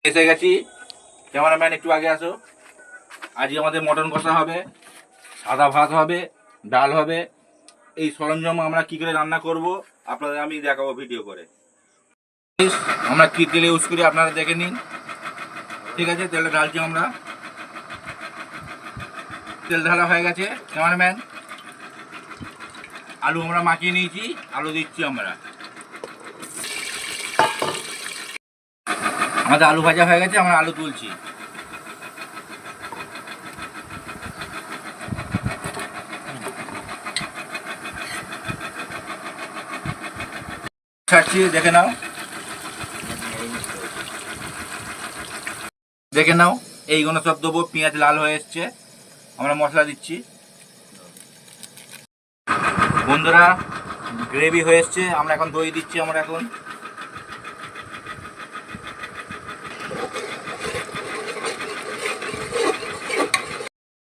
এসে গেছি। ক্যামেরাম্যান একটু আগে আসো। আজকে আমাদের মটন কষা হবে, সাদা ভাত হবে, ডাল হবে। এই সরঞ্জাম আমরা কি করে রান্না করব আপনাদের আমি দেখাবো ভিডিও করে। আমরা কি তেল ইউজ করি আপনারা দেখে নিন। ঠিক আছে, তেলটা ঢালছি আমরা। তেল ঢালা হয়ে গেছে। ক্যামেরাম্যান, আলু আমরা মাখিয়ে নিয়েছি, আলু দিচ্ছি আমরা। আমাদের আলু ভাজা হয়ে গেছে, আমরা আলু তুলছি। ছাড়ছি, দেখে নাও দেখে নাও। এইগুলো সব দেবো। পেঁয়াজ লাল হয়ে এসছে, আমরা মশলা দিচ্ছি। বন্ধুরা, গ্রেভি হয়ে এসছে, আমরা এখন দই দিচ্ছি। আমরা এখন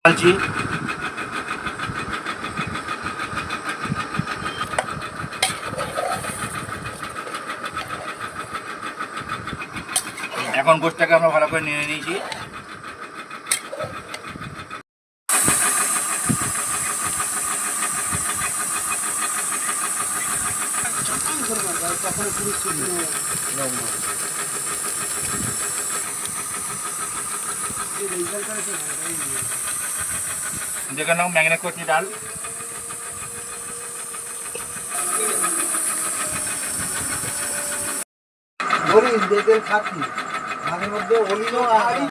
ঢালছি। এখন গোশটাকে আমরা ভালো করে নিয়ে নিয়েছি। দেখে নাও, ম্যাগনেট করছি ডাল। হরিণ দেখে খাচ্ছি, মাঝে মধ্যে হরিণও